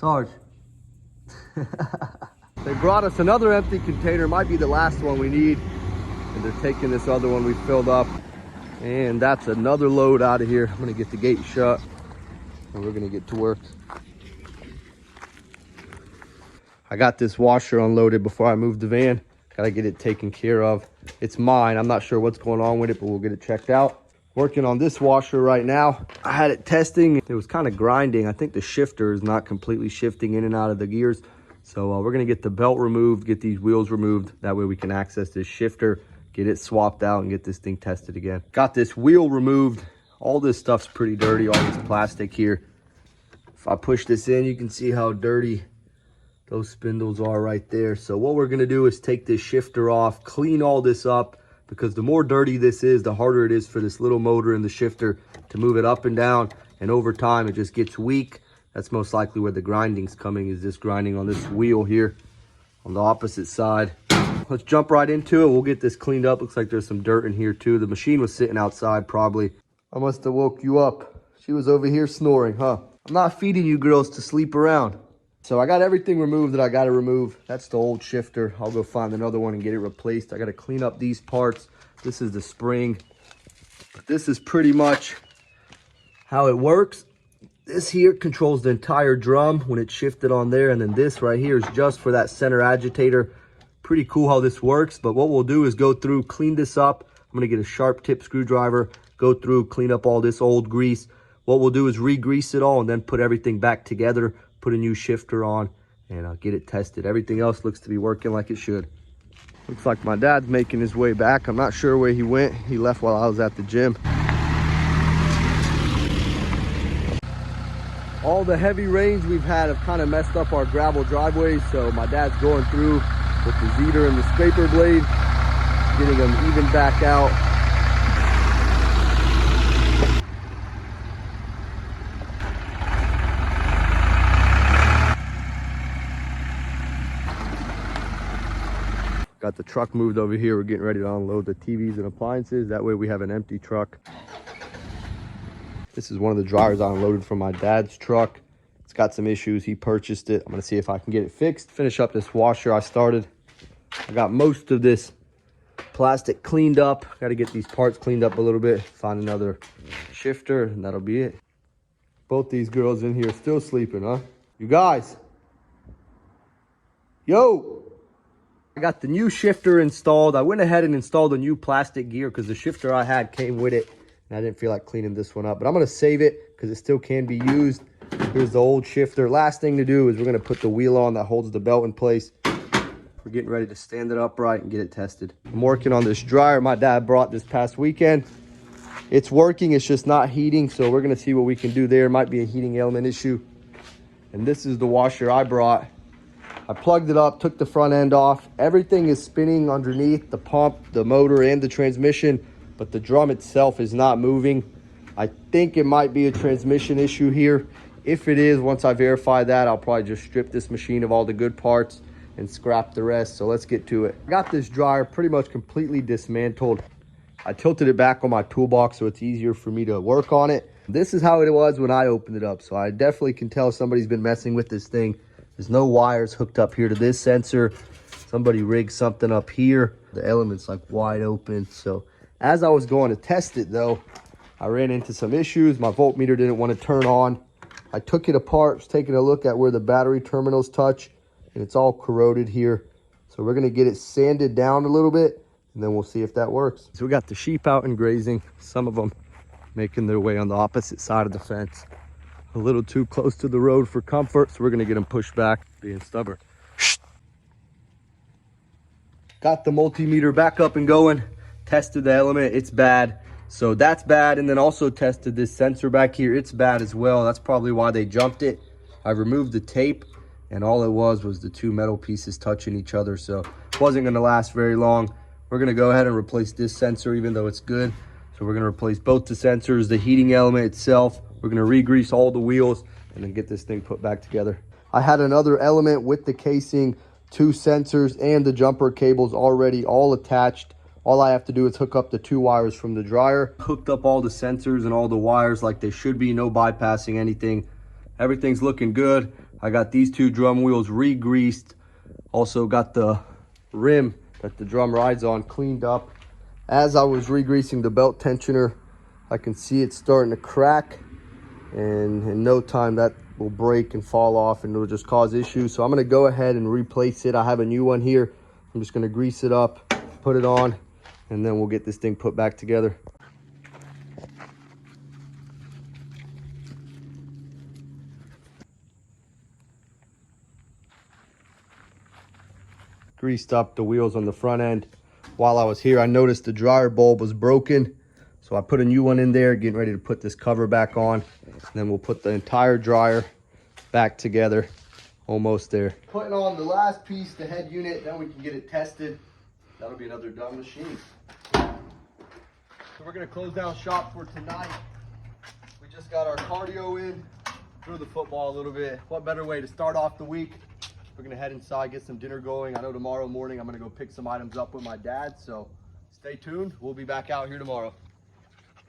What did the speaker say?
Sarge. They brought us another empty container, might be the last one we need. And they're taking this other one we filled up. And that's another load out of here. I'm gonna get the gate shut and we're gonna get to work. I got this washer unloaded before I moved the van. Gotta get it taken care of. It's mine. I'm not sure what's going on with it, but we'll get it checked out. Working on this washer right now. I had it testing. It was kind of grinding. I think the shifter is not completely shifting in and out of the gears. So we're gonna get the belt removed, get these wheels removed. That way we can access this shifter, get it swapped out and get this thing tested again. Got this wheel removed. All this stuff's pretty dirty, all this plastic here. If I push this in, you can see how dirty those spindles are right there. So what we're gonna do is take this shifter off, clean all this up, because the more dirty this is, the harder it is for this little motor in the shifter to move it up and down. And over time, it just gets weak. That's most likely where the grinding's coming, is this grinding on this wheel here on the opposite side. Let's jump right into it. We'll get this cleaned up. Looks like there's some dirt in here too. The machine was sitting outside probably. I must have woke you up. She was over here snoring, huh? I'm not feeding you girls to sleep around. So I got everything removed that I got to remove. That's the old shifter. I'll go find another one and get it replaced. I got to clean up these parts. This is the spring. But this is pretty much how it works. This here controls the entire drum when it's shifted on there. And then this right here is just for that center agitator. Pretty cool how this works. But what we'll do is go through, clean this up. I'm going to get a sharp tip screwdriver, go through, clean up all this old grease. What we'll do is re-grease it all and then put everything back together, put a new shifter on, and get it tested. Everything else looks to be working like it should. Looks like my dad's making his way back. I'm not sure where he went. He left while I was at the gym. All the heavy rains we've had have kind of messed up our gravel driveways, so my dad's going through with the zeter and the scraper blade, getting them even back out. Got the truck moved over here. We're getting ready to unload the TVs and appliances. That way we have an empty truck. This is one of the dryers I unloaded from my dad's truck. It's got some issues. He purchased it. I'm gonna see if I can get it fixed. Finish up this washer I started. I got most of this plastic cleaned up. Got to get these parts cleaned up a little bit. Find another shifter and that'll be it. Both these girls in here still sleeping, huh? You guys. Yo. I got the new shifter installed. I went ahead and installed a new plastic gear because the shifter I had came with it. And I didn't feel like cleaning this one up. But I'm going to save it because it still can be used. Here's the old shifter. Last thing to do is we're going to put the wheel on that holds the belt in place. We're getting ready to stand it upright and get it tested. I'm working on this dryer my dad brought this past weekend. It's working. It's just not heating. So we're going to see what we can do there. Might be a heating element issue. And this is the washer I brought. I plugged it up, took the front end off. Everything is spinning underneath, the pump, the motor, and the transmission, but the drum itself is not moving. I think it might be a transmission issue here. If it is, once I verify that, I'll probably just strip this machine of all the good parts and scrap the rest. So let's get to it. I got this dryer pretty much completely dismantled. I tilted it back on my toolbox so it's easier for me to work on it. This is how it was when I opened it up. So I definitely can tell somebody's been messing with this thing. There's no wires hooked up here to this sensor. Somebody rigged something up here. The element's like wide open. So as I was going to test it though, I ran into some issues. My voltmeter didn't want to turn on. I took it apart, was taking a look at where the battery terminals touch, and it's all corroded here. So we're gonna get it sanded down a little bit, and then we'll see if that works. So we got the sheep out and grazing. Some of them making their way on the opposite side of the fence. A little too close to the road for comfort, so we're gonna get them pushed back, being stubborn. Got the multimeter back up and going, tested the element, it's bad. So that's bad, and then also tested this sensor back here, it's bad as well. That's probably why they jumped it. I removed the tape, and all it was the two metal pieces touching each other, so it wasn't gonna last very long. We're gonna go ahead and replace this sensor, even though it's good. So we're gonna replace both the sensors, the heating element itself. We're gonna re-grease all the wheels and then get this thing put back together. I had another element with the casing, 2 sensors, and the jumper cables already all attached. All I have to do is hook up the 2 wires from the dryer. Hooked up all the sensors and all the wires like they should be, no bypassing anything. Everything's looking good. I got these two drum wheels re-greased. Also got the rim that the drum rides on cleaned up. As I was re-greasing the belt tensioner, I can see it starting to crack, and in no time that will break and fall off and it'll just cause issues. So I'm gonna go ahead and replace it. I have a new one here. I'm just gonna grease it up, put it on, and then we'll get this thing put back together. Greased up the wheels on the front end. While I was here, I noticed the dryer bulb was broken. So I put a new one in there, getting ready to put this cover back on. And then we'll put the entire dryer back together. Almost there. Putting on the last piece, the head unit, then we can get it tested. That'll be another done machine. So we're gonna close down shop for tonight. We just got our cardio in, threw the football a little bit. What better way to start off the week? We're gonna head inside, get some dinner going. I know tomorrow morning I'm gonna go pick some items up with my dad, so stay tuned. We'll be back out here tomorrow.